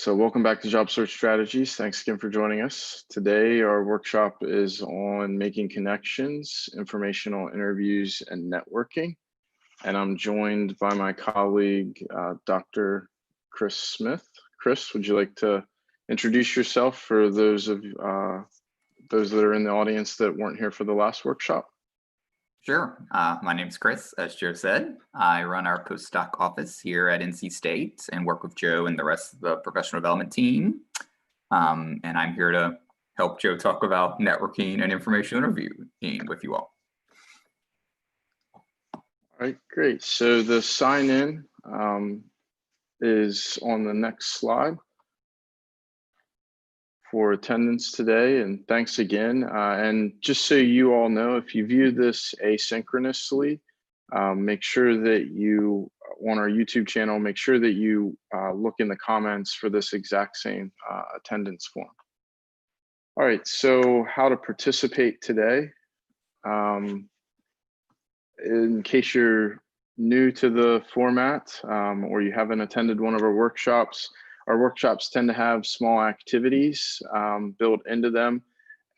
So welcome back to Job Search Strategies. Thanks again for joining us. Today, our workshop is on making connections, informational interviews, and networking. And I'm joined by my colleague, Dr. Chris Smith. Chris, would you like to introduce yourself for those that are in the audience that weren't here for the last workshop? Sure. My name is Chris, as Joe said. I run our postdoc office here at NC State and work with Joe and the rest of the professional development team. And I'm here to help Joe talk about networking and information interviewing with you all. All right, great. So the sign in is on the next slide for attendance today, and thanks again. And just so you all know, if you view this asynchronously, make sure that you, on our YouTube channel, make sure that you look in the comments for this exact same attendance form. All right, so how to participate today. In case you're new to the format or you haven't attended one of our workshops tend to have small activities built into them.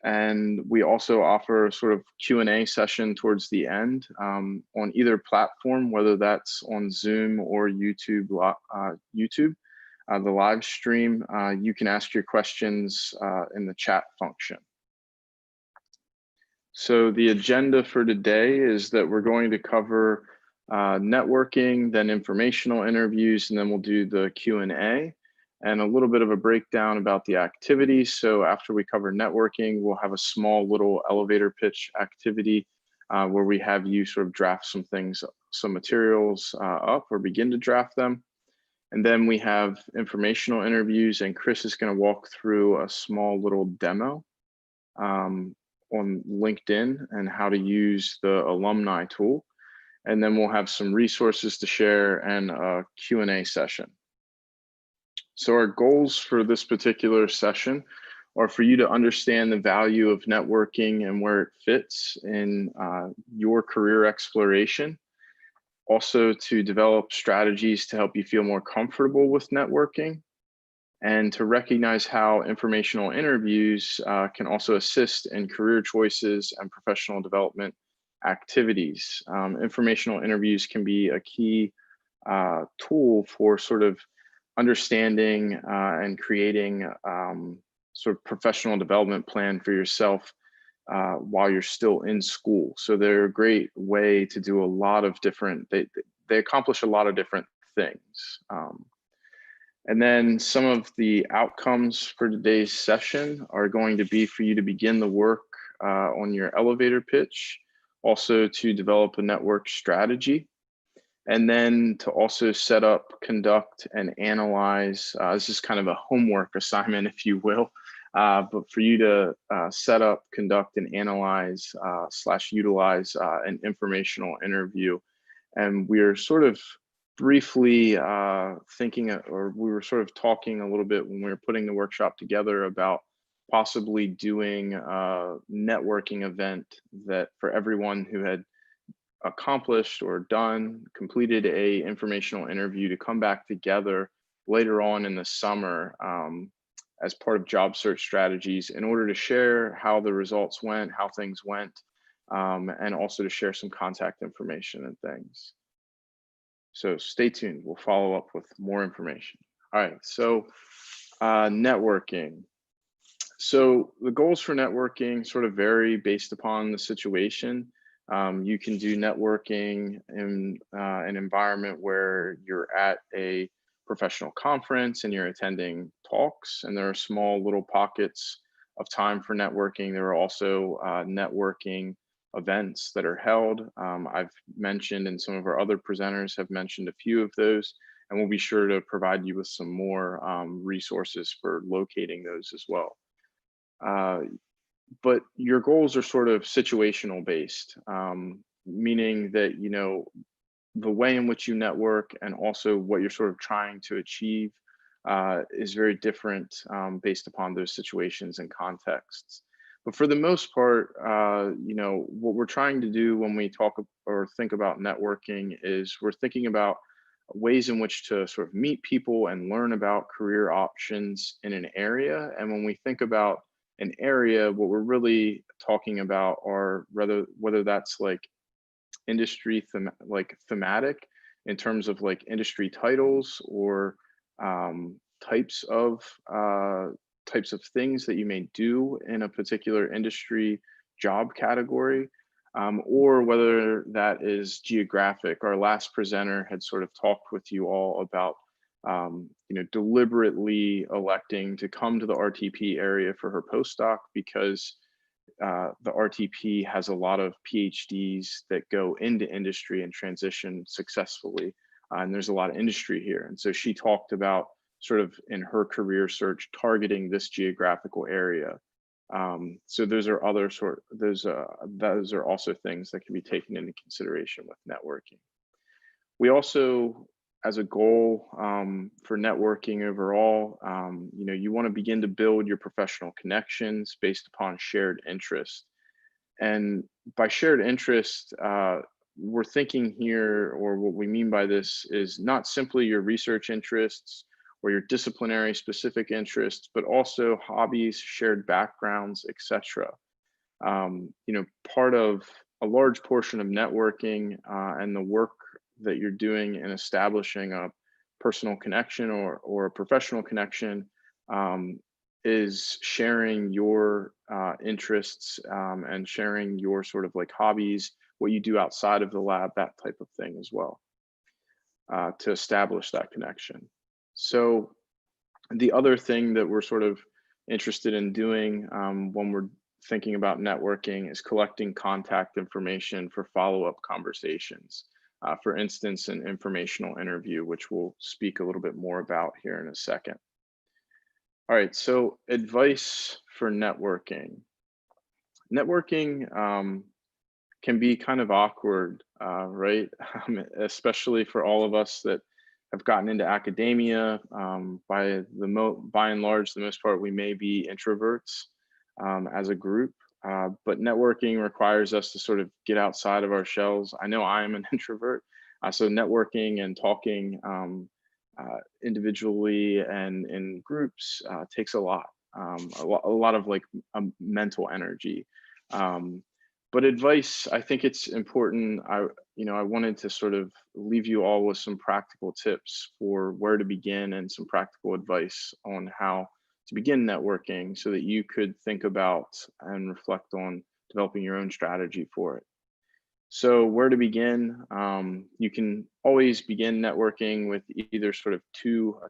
And we also offer a sort of Q&A session towards the end on either platform, whether that's on Zoom or YouTube. The live stream, you can ask your questions in the chat function. So the agenda for today is that we're going to cover networking, then informational interviews, and then we'll do the Q&A and a little bit of a breakdown about the activities. So after we cover networking, we'll have a small little elevator pitch activity where we have you sort of draft some things, some materials up or begin to draft them. And then we have informational interviews, and Chris is going to walk through a small little demo on LinkedIn and how to use the Alumni tool. And then we'll have some resources to share and a Q&A session. So our goals for this particular session are for you to understand the value of networking and where it fits in your career exploration. Also to develop strategies to help you feel more comfortable with networking, and to recognize how informational interviews can also assist in career choices and professional development activities. Informational interviews can be a key tool for sort of understanding and creating sort of professional development plan for yourself while you're still in school. So they're a great way to do a lot of different, they accomplish a lot of different things. And then some of the outcomes for today's session are going to be for you to begin the work on your elevator pitch, also to develop a network strategy, and then to also set up, conduct, and analyze. This is kind of a homework assignment, if you will, but for you to set up, conduct, and analyze / utilize an informational interview. And we're sort of briefly thinking, or we were sort of talking a little bit when we were putting the workshop together about possibly doing a networking event that for everyone who had accomplished or completed a informational interview to come back together later on in the summer as part of job search strategies in order to share how the results went, how things went, and also to share some contact information and things. So stay tuned, we'll follow up with more information. All right, so networking. So the goals for networking sort of vary based upon the situation. You can do networking in an environment where you're at a professional conference and you're attending talks, and there are small little pockets of time for networking. There are also networking events that are held. I've mentioned, and some of our other presenters have mentioned a few of those, and we'll be sure to provide you with some more resources for locating those as well. But your goals are sort of situational based, meaning that, you know, the way in which you network and also what you're sort of trying to achieve is very different based upon those situations and contexts. But for the most part, you know, what we're trying to do when we talk or think about networking is we're thinking about ways in which to sort of meet people and learn about career options in an area. And when we think about an area, what we're really talking about are whether that's like thematic in terms of like industry titles or types of types of things that you may do in a particular industry job category, or whether that is geographic. Our last presenter had sort of talked with you all about deliberately electing to come to the RTP area for her postdoc because the RTP has a lot of PhDs that go into industry and transition successfully. And there's a lot of industry here. And so she talked about sort of in her career search, targeting this geographical area. So those are those are also things that can be taken into consideration with networking. We also, as a goal for networking overall, you want to begin to build your professional connections based upon shared interest. And by shared interest, we're thinking here, or what we mean by this is not simply your research interests or your disciplinary specific interests, but also hobbies, shared backgrounds, etc. Part of a large portion of networking and the work that you're doing in establishing a personal connection or a professional connection is sharing your interests and sharing your sort of like hobbies, what you do outside of the lab, that type of thing as well, to establish that connection. So the other thing that we're sort of interested in doing when we're thinking about networking is collecting contact information for follow-up conversations. For instance, an informational interview, which we'll speak a little bit more about here in a second. All right, so advice for networking. Networking can be kind of awkward, right? Especially for all of us that have gotten into academia. By and large, the most part, we may be introverts as a group. But networking requires us to sort of get outside of our shells. I know I am an introvert, so networking and talking individually and in groups takes a lot of like mental energy. But advice, I think it's important. I wanted to sort of leave you all with some practical tips for where to begin and some practical advice on how to begin networking so that you could think about and reflect on developing your own strategy for it. So where to begin? You can always begin networking with either sort of two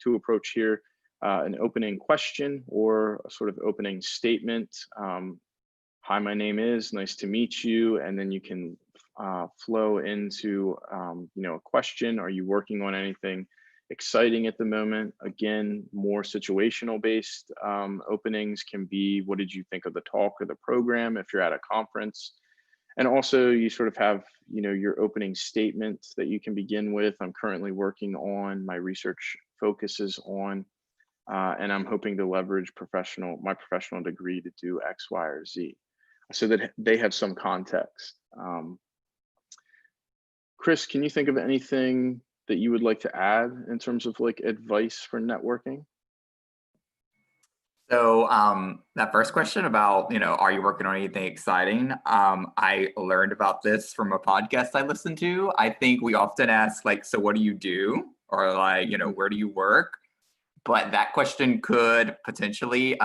approach here, an opening question or a sort of opening statement. Hi, my name is, nice to meet you. And then you can flow into a question. Are you working on anything exciting at the moment? Again, more situational based openings can be, what did you think of the talk or the program if you're at a conference? And also you sort of have, your opening statement that you can begin with. I'm currently working on, my research focuses on, and I'm hoping to leverage my professional degree to do X, Y, or Z, so that they have some context. Chris, can you think of anything that you would like to add in terms of like advice for networking? So that first question about, are you working on anything exciting? I learned about this from a podcast I listened to. I think we often ask like, so what do you do? Or like, where do you work? But that question could potentially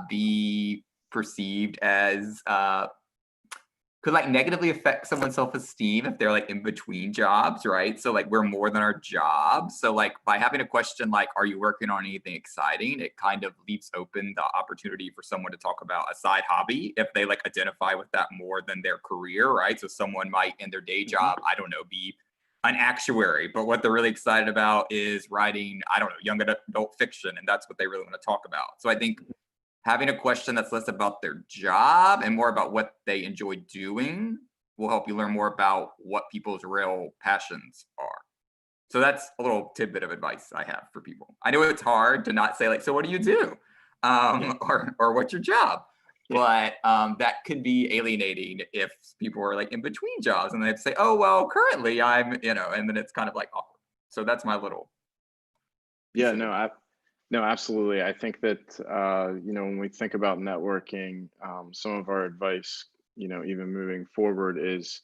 be perceived as could like negatively affect someone's self-esteem if they're like in between jobs, right? So like we're more than our job. So like by having a question like, are you working on anything exciting? It kind of leaves open the opportunity for someone to talk about a side hobby if they like identify with that more than their career, right? So someone might in their day job, I don't know, be an actuary, but what they're really excited about is writing, I don't know, young adult fiction, and that's what they really want to talk about. So I think having a question that's less about their job and more about what they enjoy doing will help you learn more about what people's real passions are. So that's a little tidbit of advice I have for people. I know it's hard to not say like, so what do you do? Or what's your job? But that could be alienating if people are like in between jobs and they'd say, oh, well, currently I'm, and then it's kind of like awkward. So that's my little piece Yeah, of no, it. no, absolutely. I think that when we think about networking, some of our advice, even moving forward, is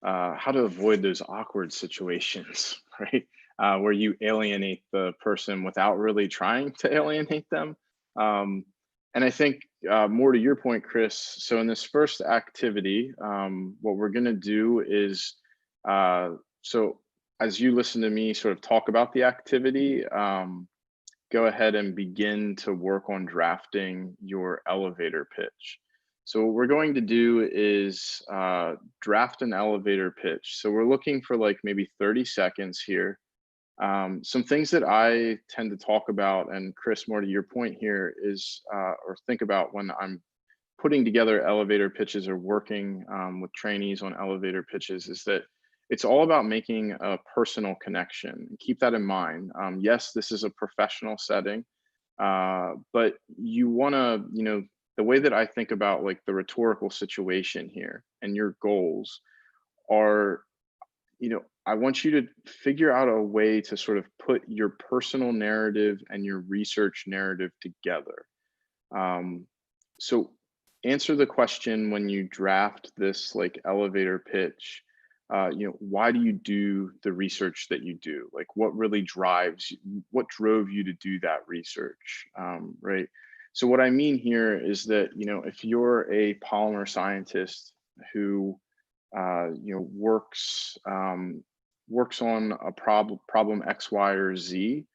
how to avoid those awkward situations, right? Where you alienate the person without really trying to alienate them. Um, and I think more to your point, Chris. So in this first activity, what we're going to do is, uh, so as you listen to me sort of talk about the activity, go ahead and begin to work on drafting your elevator pitch. So what we're going to do is draft an elevator pitch. So we're looking for like maybe 30 seconds here. Some things that I tend to talk about, and Chris, more to your point here, is or think about when I'm putting together elevator pitches or working with trainees on elevator pitches, is that it's all about making a personal connection. Keep that in mind. Yes, this is a professional setting, but you want to, the way that I think about like the rhetorical situation here and your goals are, I want you to figure out a way to sort of put your personal narrative and your research narrative together. Um, so answer the question when you draft this like elevator pitch. Why do you do the research that you do? Like, what really drives you? What drove you to do that research? Right. So what I mean here is that if you're a polymer scientist who works on a problem X, Y, or Z,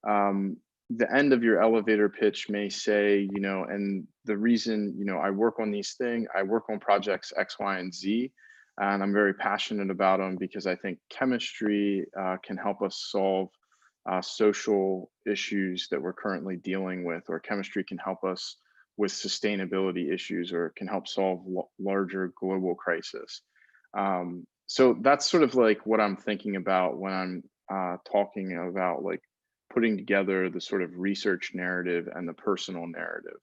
um, the end of your elevator pitch may say, and the reason, I work on these things, I work on projects X, Y, and Z, and I'm very passionate about them because I think chemistry can help us solve social issues that we're currently dealing with, or chemistry can help us with sustainability issues, or can help solve larger global crisis. So that's sort of like what I'm thinking about when I'm talking about like putting together the sort of research narrative and the personal narrative.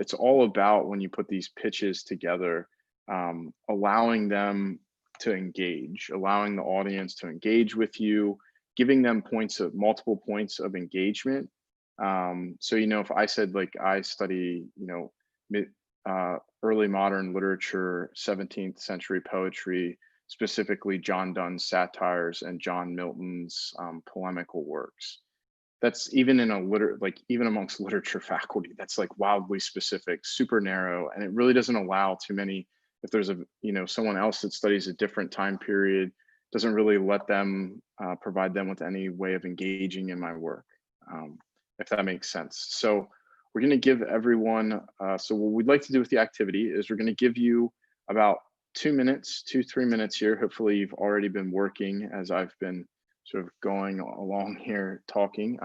It's all about when you put these pitches together, allowing them to engage, allowing the audience to engage with you, giving them multiple points of engagement. So, if I said like I study, mid, early modern literature, 17th century poetry, specifically John Donne's satires and John Milton's polemical works, that's even in even amongst literature faculty, that's like wildly specific, super narrow, and it really doesn't allow too many. If there's someone else that studies a different time period, doesn't really let them provide them with any way of engaging in my work, if that makes sense. So we're going to give everyone, so what we'd like to do with the activity is we're going to give you about 2 minutes, 2-3 minutes here. Hopefully you've already been working as I've been sort of going along here talking.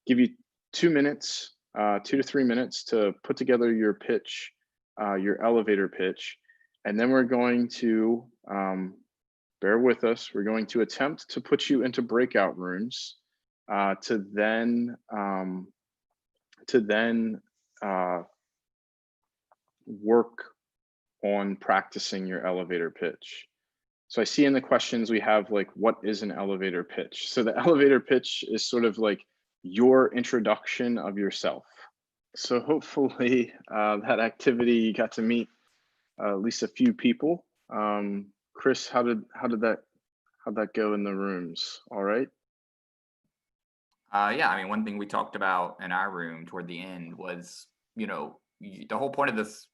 Give you 2 minutes, 2 to 3 minutes to put together your pitch, your elevator pitch. And then we're going to, bear with us, we're going to attempt to put you into breakout rooms to then work on practicing your elevator pitch. So I see in the questions we have like, what is an elevator pitch? So the elevator pitch is sort of like your introduction of yourself. So hopefully that activity, you got to meet at least a few people. Chris, how'd that go in the rooms? All right. Yeah, I mean, one thing we talked about in our room toward the end was, the whole point of this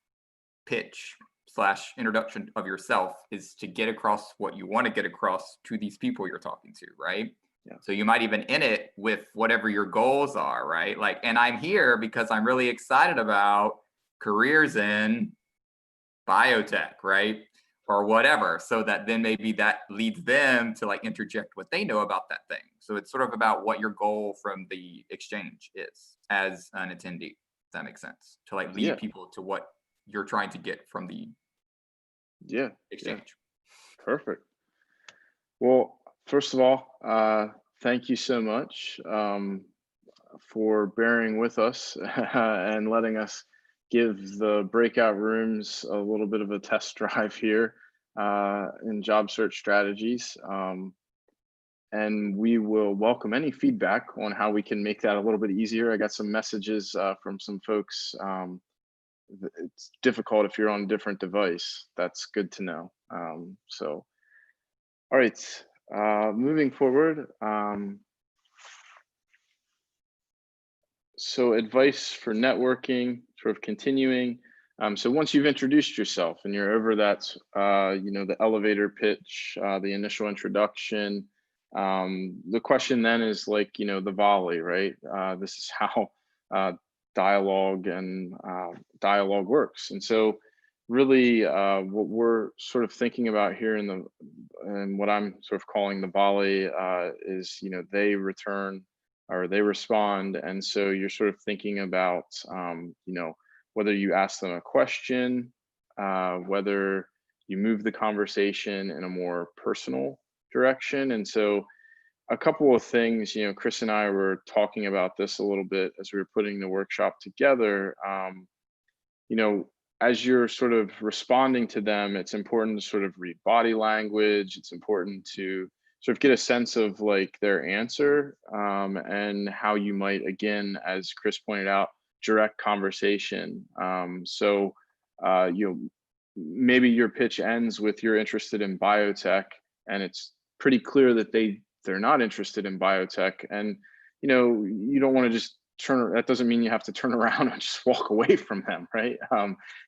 pitch / introduction of yourself is to get across what you want to get across to these people you're talking to, right? Yeah. So you might even end it with whatever your goals are, right? Like, and I'm here because I'm really excited about careers in biotech, right? Or whatever. So that then maybe that leads them to like interject what they know about that thing. So it's sort of about what your goal from the exchange is as an attendee. If that makes sense. To like lead people to what you're trying to get from the exchange. Perfect. Well, first of all, thank you so much for bearing with us and letting us give the breakout rooms a little bit of a test drive here in job search strategies. and we will welcome any feedback on how we can make that a little bit easier. I got some messages from some folks. It's difficult if you're on a different device. That's good to know. So, all right, moving forward. So advice for networking, sort of continuing. So once you've introduced yourself and you're over that, the elevator pitch, the initial introduction, the question then is like, the volley, right? This is how dialogue and dialogue works. And so really what we're sort of thinking about here and what I'm sort of calling the volley is, they return or they respond. And so you're sort of thinking about, whether you ask them a question, whether you move the conversation in a more personal direction. And so a couple of things, Chris and I were talking about this a little bit as we were putting the workshop together. You know, as you're sort of responding to them, it's important to sort of read body language. It's important to sort of get a sense of like their answer and how you might, again, as Chris pointed out, direct conversation. You know, maybe your pitch ends with you're interested in biotech, and it's pretty clear that they're not interested in biotech, and you don't want to just that doesn't mean you have to turn around and just walk away from them, right?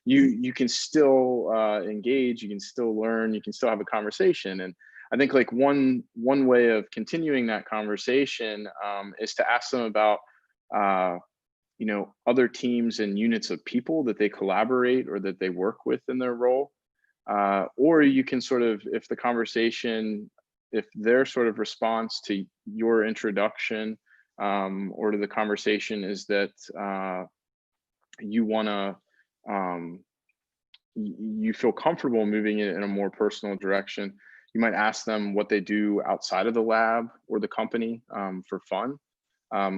You can still engage, you can still learn, you can still have a conversation. And I think like one way of continuing that conversation is to ask them about other teams and units of people that they collaborate or that they work with in their role. Or you can sort of, if their sort of response to your introduction or to the conversation is that you want to, you feel comfortable moving it in a more personal direction, you might ask them what they do outside of the lab or the company for fun.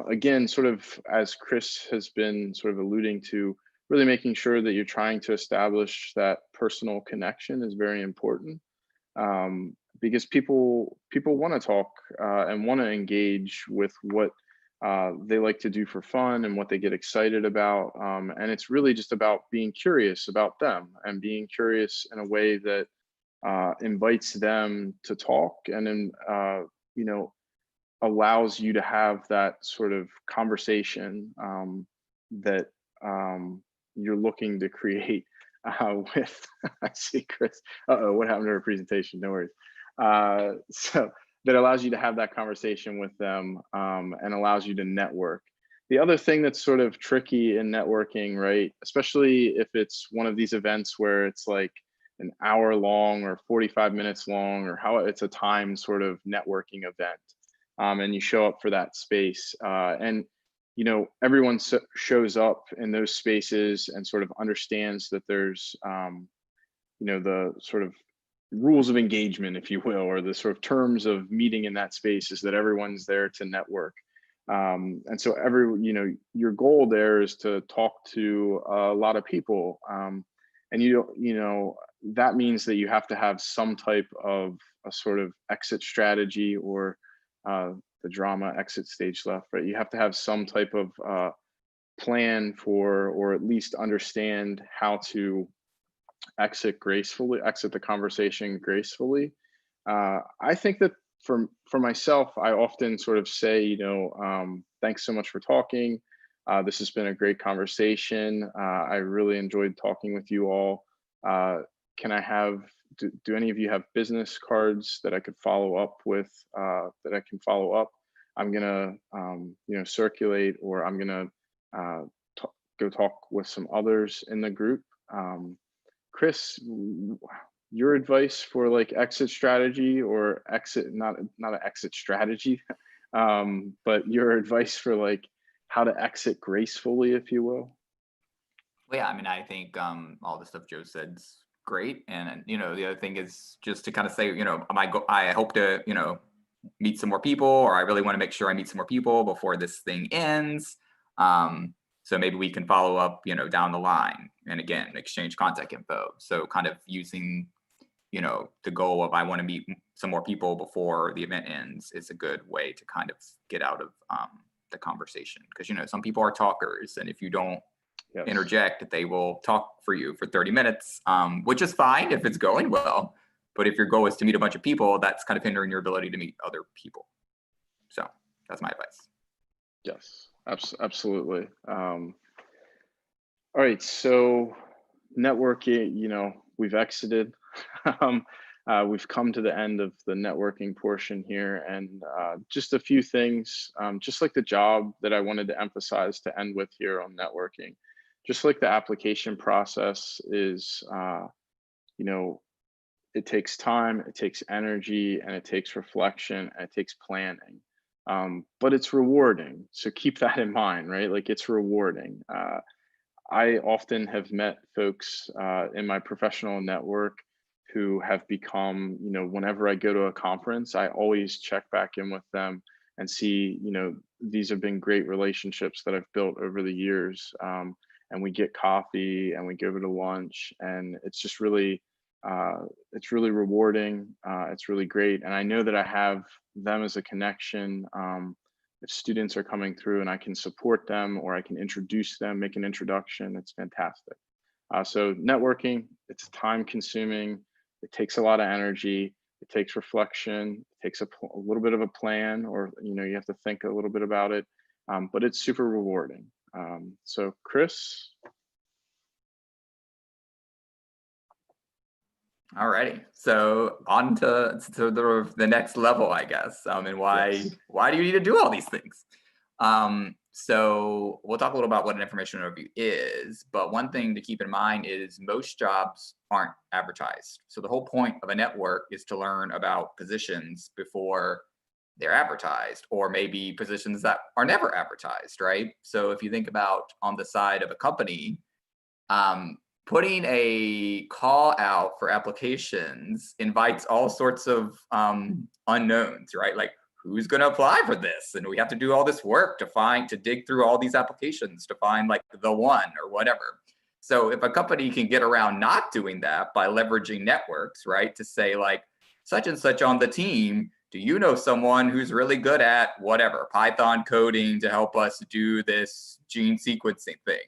Again, sort of as Chris has been sort of alluding to, really making sure that you're trying to establish that personal connection is very important. Because people want to talk and want to engage with what they like to do for fun and what they get excited about. And it's really just about being curious about them and being curious in a way that invites them to talk and then, allows you to have that sort of conversation that you're looking to create with, I see Chris, what happened to her presentation? No worries. So that allows you to have that conversation with them and allows you to network. The other thing that's sort of tricky in networking, right, especially if it's one of these events where it's like an hour long or 45 minutes long, or how it's a time sort of networking event, and you show up for that space, and everyone shows up in those spaces and sort of understands that there's the sort of rules of engagement, if you will, or the sort of terms of meeting in that space is that everyone's there to network. And so your goal there is to talk to a lot of people. And that means that you have to have some type of a sort of exit strategy, or the drama exit stage left, right? You have to have some type of plan for, or at least understand how to exit the conversation gracefully. I think that for myself, I often sort of say, thanks so much for talking. This has been a great conversation. I really enjoyed talking with you all. Can I have, do any of you have business cards that I could follow up with, that I can follow up? I'm gonna, circulate, or I'm gonna go talk with some others in the group. Chris, your advice for like exit strategy, or not an exit strategy, but your advice for like how to exit gracefully, if you will. Well, yeah, I mean, I think all the stuff Joe said's great, and the other thing is just to kind of say, I hope to meet some more people, or I really want to make sure I meet some more people before this thing ends. So maybe we can follow up, down the line, and again, exchange contact info. So kind of using the goal of I want to meet some more people before the event ends is a good way to kind of get out of the conversation. Because, some people are talkers, and if you don't Yes. interject, they will talk for you for 30 minutes, which is fine if it's going well. But if your goal is to meet a bunch of people, that's kind of hindering your ability to meet other people. So that's my advice. Yes, absolutely. All right, so networking, we've exited. We've come to the end of the networking portion here, and just a few things, just like the job that I wanted to emphasize to end with here on networking. Just like the application process is, it takes time, it takes energy, and it takes reflection, and it takes planning. But it's rewarding. So keep that in mind, right? Like it's rewarding. I often have met folks in my professional network who have become, whenever I go to a conference, I always check back in with them and see, these have been great relationships that I've built over the years. And we get coffee and we go to lunch, and it's really rewarding. It's really great. And I know that I have them as a connection. If students are coming through and I can support them or I can introduce them, make an introduction, it's fantastic. So networking, it's time consuming. It takes a lot of energy. It takes reflection. It takes a little bit of a plan, or, you have to think a little bit about it, but it's super rewarding. So Chris. Alrighty, so on to the next level, I guess, and why Yes. why do you need to do all these things? So we'll talk a little about what an information overview is, but one thing to keep in mind is most jobs aren't advertised. So the whole point of a network is to learn about positions before they're advertised, or maybe positions that are never advertised, right? So if you think about on the side of a company, putting a call out for applications invites all sorts of unknowns, right? Like who's going to apply for this? And we have to do all this work to dig through all these applications to find like the one or whatever. So if a company can get around not doing that by leveraging networks, right? To say like such and such on the team, do you know someone who's really good at whatever, Python coding to help us do this gene sequencing thing?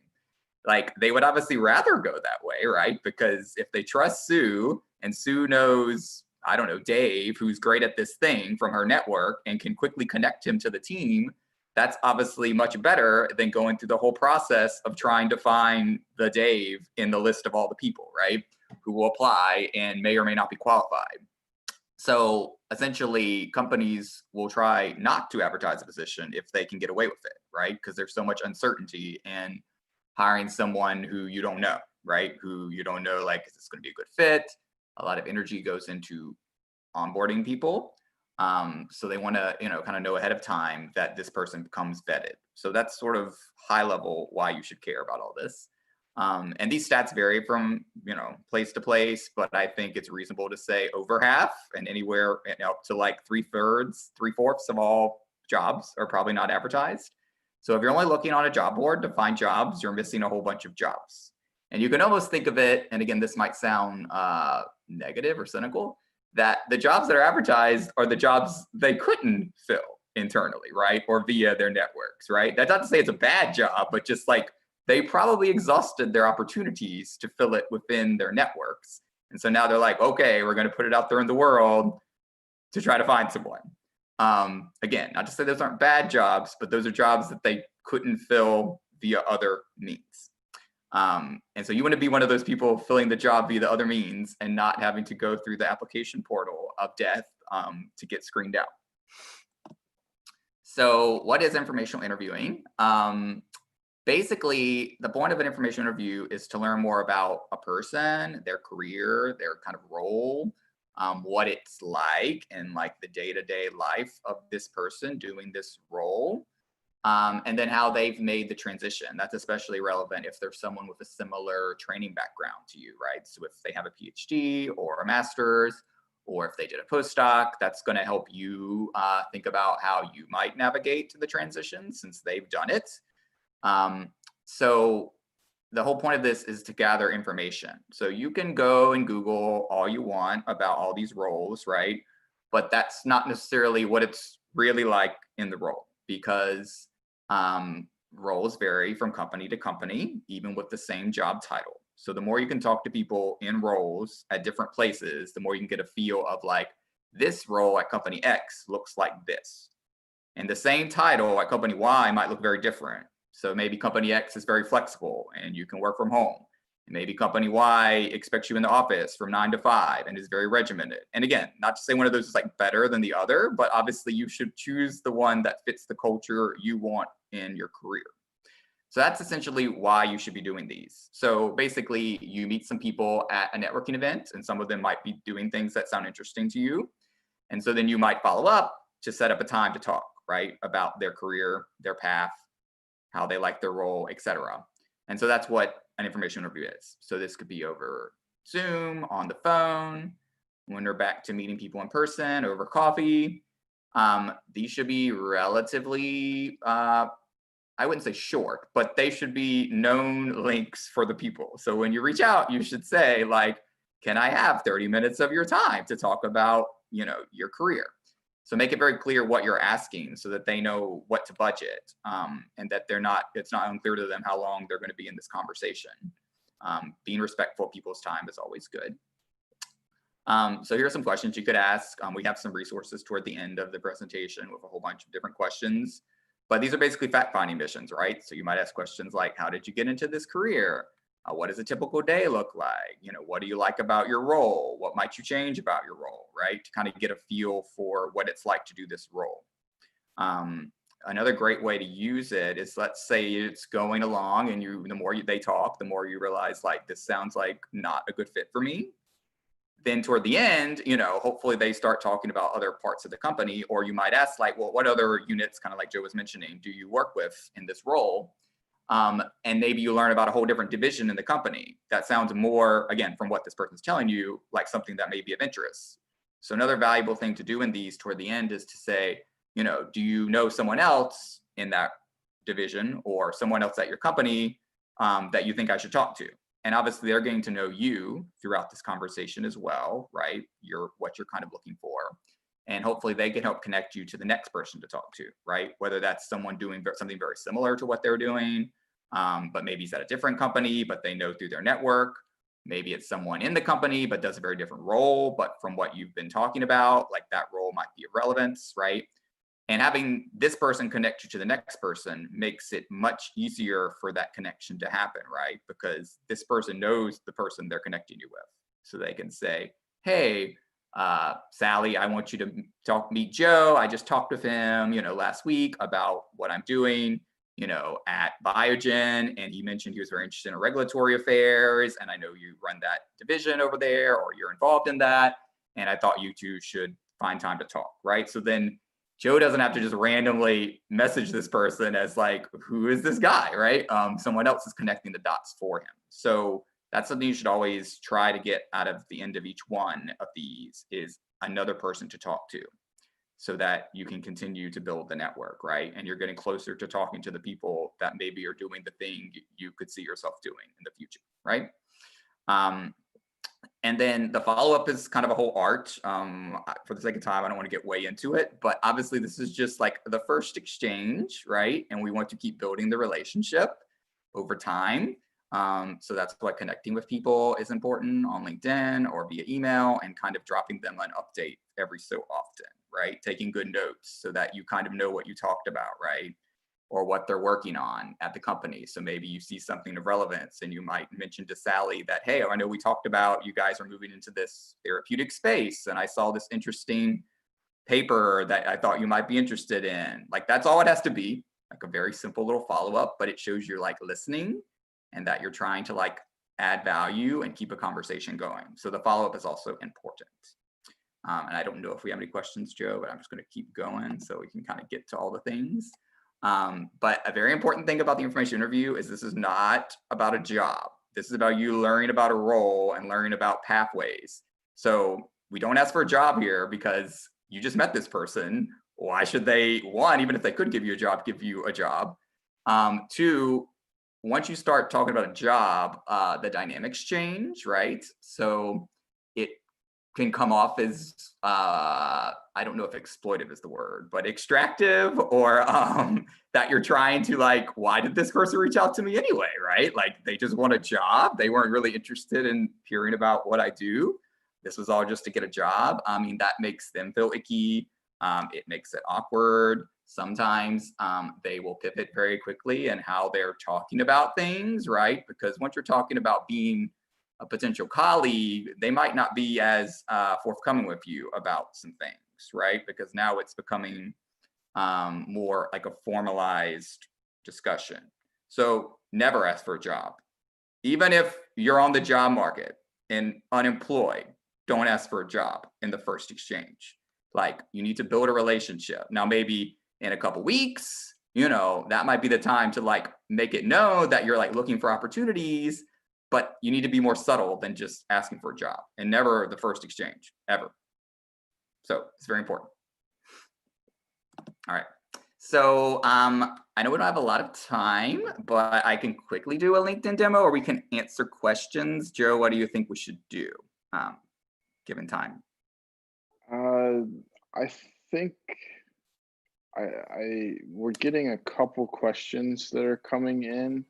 Like they would obviously rather go that way, right? Because if they trust Sue and Sue knows, I don't know, Dave, who's great at this thing from her network and can quickly connect him to the team, that's obviously much better than going through the whole process of trying to find the Dave in the list of all the people, right? Who will apply and may or may not be qualified. So essentially, companies will try not to advertise a position if they can get away with it, right? Because there's so much uncertainty in hiring someone who you don't know, right? Who you don't know, like, is this going to be a good fit? A lot of energy goes into onboarding people. So they want to, kind of know ahead of time that this person becomes vetted. So that's sort of high level why you should care about all this. And these stats vary from, place to place, but I think it's reasonable to say over half and anywhere up to like 3/4 of all jobs are probably not advertised. So if you're only looking on a job board to find jobs, you're missing a whole bunch of jobs. And you can almost think of it, and again, this might sound negative or cynical, that the jobs that are advertised are the jobs they couldn't fill internally, right? Or via their networks, right? That's not to say it's a bad job, but just like they probably exhausted their opportunities to fill it within their networks. And so now they're like, okay, we're going to put it out there in the world to try to find someone. Again, not to say those aren't bad jobs, but those are jobs that they couldn't fill via other means. And so you want to be one of those people filling the job via the other means and not having to go through the application portal of death to get screened out. So what is informational interviewing? Basically, the point of an information interview is to learn more about a person, their career, their kind of role, what it's like, and like the day-to-day life of this person doing this role. And then how they've made the transition. That's especially relevant if there's someone with a similar training background to you, right? So if they have a PhD or a master's, or if they did a postdoc, that's going to help you think about how you might navigate to the transition since they've done it. So the whole point of this is to gather information. So you can go and Google all you want about all these roles, right? But that's not necessarily what it's really like in the role, because roles vary from company to company, even with the same job title. So the more you can talk to people in roles at different places, the more you can get a feel of like, this role at company X looks like this. And the same title at company Y might look very different. So maybe company X is very flexible and you can work from home. Maybe company Y expects you in the office from 9 to 5 and is very regimented. And again, not to say one of those is like better than the other, but obviously you should choose the one that fits the culture you want in your career. So that's essentially why you should be doing these. So basically you meet some people at a networking event and some of them might be doing things that sound interesting to you. And so then you might follow up to set up a time to talk, right? About their career, their path, how they like their role, etc. And so that's what an information interview is. So this could be over Zoom, on the phone, when we're back to meeting people in person, over coffee. These should be relatively, I wouldn't say short, but they should be known links for the people. So when you reach out, you should say like, can I have 30 minutes of your time to talk about, your career? So make it very clear what you're asking so that they know what to budget, and that it's not unclear to them how long they're going to be in this conversation. Being respectful of people's time is always good. So here are some questions you could ask. We have some resources toward the end of the presentation with a whole bunch of different questions, but these are basically fact-finding missions, right? So you might ask questions like, how did you get into this career? What does a typical day look like? What do you like about your role? What might you change about your role, right? To kind of get a feel for what it's like to do this role. Another great way to use it is, let's say it's going along and the more they talk, the more you realize like, this sounds like not a good fit for me. Then toward the end, hopefully they start talking about other parts of the company, or you might ask like, well, what other units, kind of like Joe was mentioning, do you work with in this role? And maybe you learn about a whole different division in the company. That sounds more, again, from what this person's telling you, like something that may be of interest. So another valuable thing to do in these toward the end is to say, do you know someone else in that division or someone else at your company that you think I should talk to? And obviously they're getting to know you throughout this conversation as well, right? What you're kind of looking for. And hopefully they can help connect you to the next person to talk to, right? Whether that's someone doing something very similar to what they're doing, but maybe it's at a different company, but they know through their network. Maybe it's someone in the company, but does a very different role, but from what you've been talking about, like that role might be of relevance, right? And having this person connect you to the next person makes it much easier for that connection to happen, right? Because this person knows the person they're connecting you with. So they can say, hey, Sally, I want you to meet Joe. I just talked with him, last week about what I'm doing, at Biogen. And he mentioned he was very interested in regulatory affairs. And I know you run that division over there, or you're involved in that. And I thought you two should find time to talk, right? So then Joe doesn't have to just randomly message this person as like, who is this guy, right? Someone else is connecting the dots for him. So that's something you should always try to get out of the end of each one of these, is another person to talk to, so that you can continue to build the network, right? And you're getting closer to talking to the people that maybe are doing the thing you could see yourself doing in the future, right? And then the follow-up is kind of a whole art. For the sake of time, I don't want to get way into it, but obviously this is just like the first exchange, right? And we want to keep building the relationship over time. So that's why connecting with people is important on LinkedIn or via email, and kind of dropping them an update every so often, right? Taking good notes so that you kind of know what you talked about, right? Or what they're working on at the company. So maybe you see something of relevance and you might mention to Sally that, hey, I know we talked about you guys are moving into this therapeutic space, and I saw this interesting paper that I thought you might be interested in. Like, that's all it has to be, like a very simple little follow-up, but it shows you're like listening and that you're trying to like add value and keep a conversation going. So the follow-up is also important. And I don't know if we have any questions, Joe, but I'm just going to keep going so we can kind of get to all the things. But a very important thing about the information interview is this is not about a job. This is about you learning about a role and learning about pathways. So we don't ask for a job here because you just met this person. Why should they, one, even if they could give you a job, give you a job? Two, once you start talking about a job, the dynamics change, right? So it can come off as I don't know if exploitive is the word, but extractive, or that you're trying to like, why did this person reach out to me anyway, right? Like they just want a job. They weren't really interested in hearing about what I do. This was all just to get a job. I mean, that makes them feel icky. It makes it awkward. Sometimes they will pivot very quickly in how they're talking about things, right? Because once you're talking about being a potential colleague, they might not be as forthcoming with you about some things, right? Because now it's becoming more like a formalized discussion. So never ask for a job. Even if you're on the job market and unemployed, don't ask for a job in the first exchange. Like you need to build a relationship. Now, maybe in a couple weeks, you know, that might be the time to like make it known that you're like looking for opportunities, but you need to be more subtle than just asking for a job, and never the first exchange ever. So it's very important. All right. So I know we don't have a lot of time, but I can quickly do a LinkedIn demo, or we can answer questions. Joe, what do you think we should do, given time? I think we're getting a couple questions that are coming in.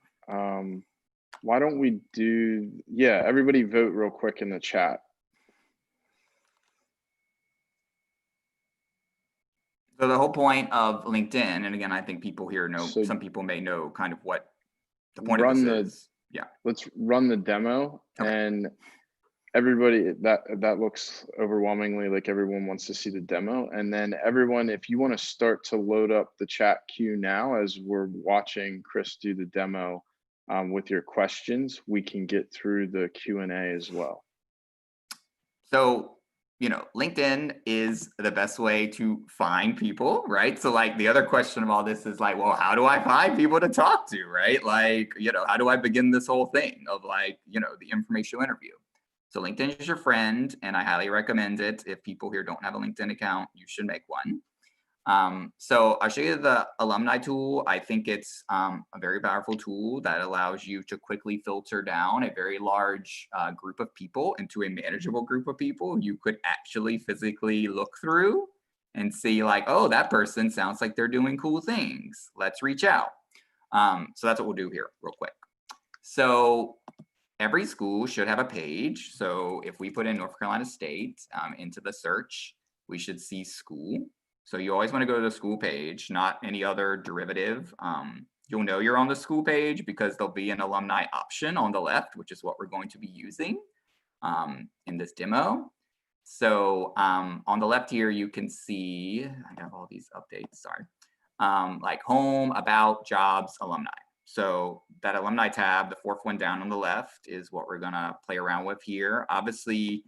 Why don't we do, yeah, everybody vote real quick in the chat. So the whole point of LinkedIn, and again, I think people here know, So some people may know kind of what the point of this is. Yeah. Let's run the demo. Okay. And everybody, that looks overwhelmingly like everyone wants to see the demo. And then everyone, if you want to start to load up the chat queue now as we're watching Chris do the demo with your questions, we can get through the Q&A as well. So, you know, LinkedIn is the best way to find people, right? So like the other question of all this is like, well, how do I find people to talk to, right? Like, you know, how do I begin this whole thing of like, you know, the informational interview? So LinkedIn is your friend, and I highly recommend it. If people here don't have a LinkedIn account, you should make one. So I'll show you the alumni tool. I think it's a very powerful tool that allows you to quickly filter down a very large group of people into a manageable group of people you could actually physically look through and see like, oh, that person sounds like they're doing cool things. Let's reach out. So that's what we'll do here real quick. So every school should have a page. So if we put in North Carolina State into the search, we should see school. So you always want to go to the school page, not any other derivative. You'll know you're on the school page because there'll be an alumni option on the left, which is what we're going to be using in this demo. So on the left here, you can see, I have all these updates, sorry, like home, about, jobs, alumni. So that alumni tab, the fourth one down on the left, is what we're gonna play around with here. Obviously,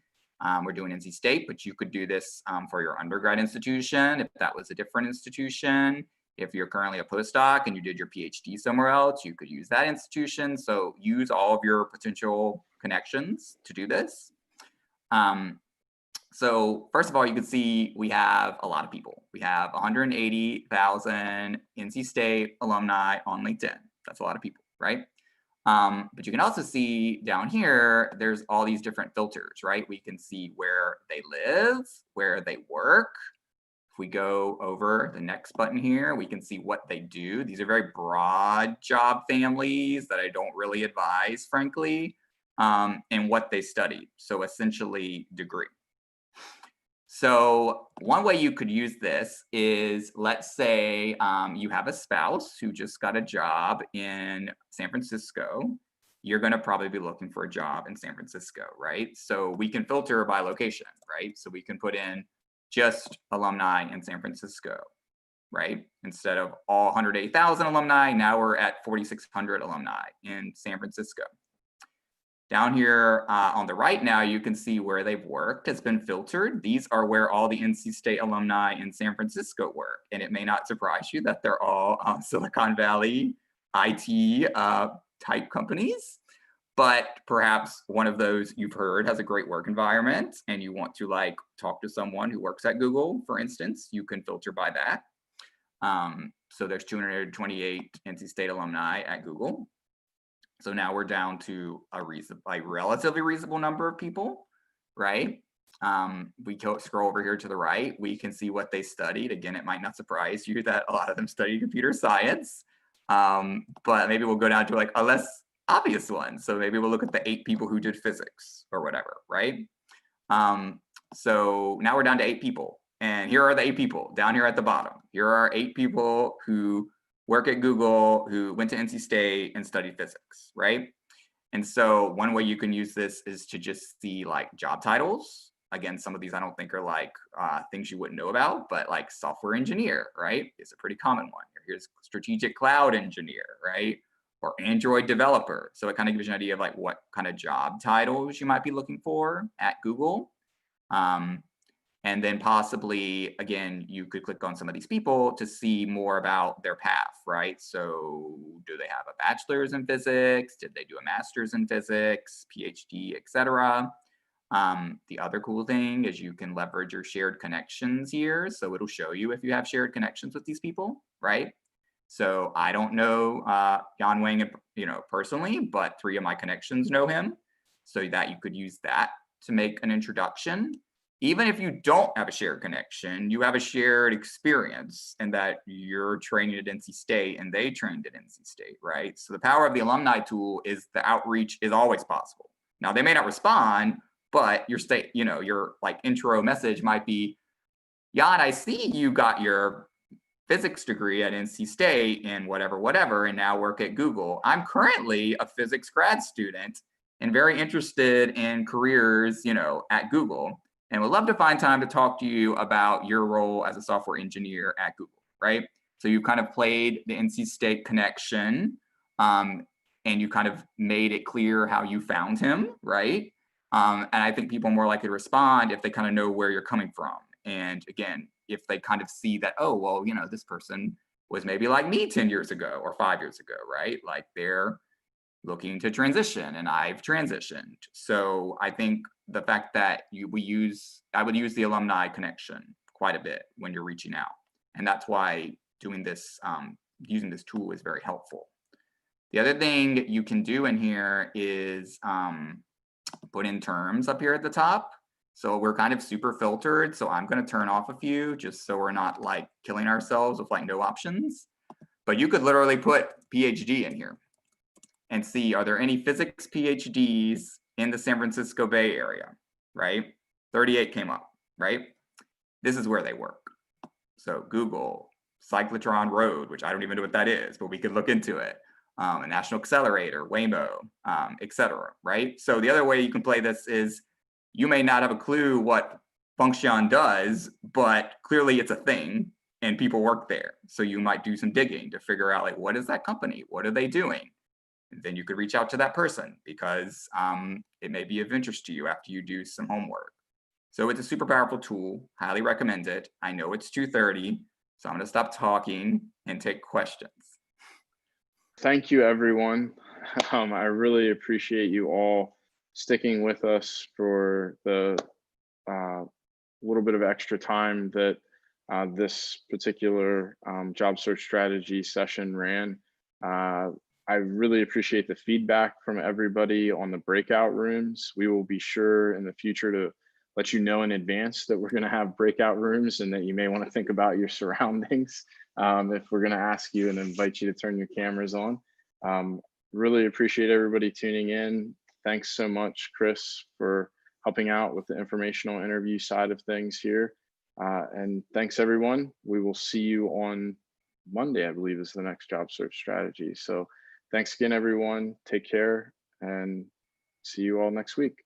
we're doing NC State, but you could do this for your undergrad institution if that was a different institution. If you're currently a postdoc and you did your PhD somewhere else, you could use that institution. So use all of your potential connections to do this. So first of all, you can see we have a lot of people. We have 180,000 NC State alumni on LinkedIn. That's a lot of people, right? But you can also see down here, there's all these different filters, right? We can see where they live, where they work. If we go over the next button here, we can see what they do. These are very broad job families that I don't really advise, frankly, and what they study. So essentially degree. So one way you could use this is, let's say you have a spouse who just got a job in San Francisco. You're going to probably be looking for a job in San Francisco, right? So we can filter by location, right? So we can put in just alumni in San Francisco, right? Instead of all 108,000 alumni, now we're at 4,600 alumni in San Francisco. Down here on the right now, you can see where they've worked has been filtered. These are where all the NC State alumni in San Francisco work. And it may not surprise you that they're all Silicon Valley IT type companies. But perhaps one of those you've heard has a great work environment and you want to like talk to someone who works at Google, for instance, you can filter by that. So there's 228 NC State alumni at Google. So now we're down to a relatively reasonable number of people, right? We scroll over here to the right, we can see what they studied. Again, it might not surprise you that a lot of them study computer science, but maybe we'll go down to like a less obvious one. So maybe we'll look at the 8 people who did physics or whatever, right? So now we're down to 8 people. And here are the 8 people down here at the bottom. Here are 8 people who work at Google, who went to NC State and studied physics, right? And so one way you can use this is to just see like job titles. Again, some of these I don't think are like things you wouldn't know about, but like software engineer, right, is a pretty common one. Here's strategic cloud engineer, right? Or Android developer. So it kind of gives you an idea of like what kind of job titles you might be looking for at Google. And then possibly, again, you could click on some of these people to see more about their path, right? So do they have a bachelor's in physics? Did they do a master's in physics, PhD, etc.? The other cool thing is you can leverage your shared connections here. So it'll show you if you have shared connections with these people, right? So I don't know Jan Wang, personally, but 3 of my connections know him. So that you could use that to make an introduction. Even if you don't have a shared connection, you have a shared experience and that you're training at NC State and they trained at NC State, right? So the power of the alumni tool is the outreach is always possible. Now they may not respond, but your like intro message might be, Jan, I see you got your physics degree at NC State and whatever, and now work at Google. I'm currently a physics grad student and very interested in careers, at Google, and would love to find time to talk to you about your role as a software engineer at Google, right? So you kind of played the NC State connection, and you kind of made it clear how you found him, right? And I think people are more likely to respond if they kind of know where you're coming from. And again, if they kind of see that, oh, well, this person was maybe like me 10 years ago or 5 years ago, right? Like they're looking to transition and I've transitioned. So I think the fact that I would use the alumni connection quite a bit when you're reaching out. And that's why doing this, using this tool is very helpful. The other thing you can do in here is put in terms up here at the top. So we're kind of super filtered. So I'm going to turn off a few just so we're not like killing ourselves with like no options. But you could literally put PhD in here and see, are there any physics PhDs in the San Francisco Bay Area, right? 38 came up, right? This is where they work. So Google, Cyclotron Road, which I don't even know what that is, but we could look into it. A National Accelerator, Waymo, etc. Right? So the other way you can play this is you may not have a clue what Function does, but clearly it's a thing and people work there. So you might do some digging to figure out like, what is that company? What are they doing? And then you could reach out to that person because it may be of interest to you after you do some homework. So it's a super powerful tool, highly recommend it. I know it's 2:30, so I'm gonna stop talking and take questions. Thank you, everyone. I really appreciate you all sticking with us for the little bit of extra time that this particular job search strategy session ran. I really appreciate the feedback from everybody on the breakout rooms. We will be sure in the future to let you know in advance that we're going to have breakout rooms and that you may want to think about your surroundings if we're going to ask you and invite you to turn your cameras on. Really appreciate everybody tuning in. Thanks so much, Chris, for helping out with the informational interview side of things here. And thanks, everyone. We will see you on Monday, I believe, is the next job search strategy. So thanks again, everyone. Take care and see you all next week.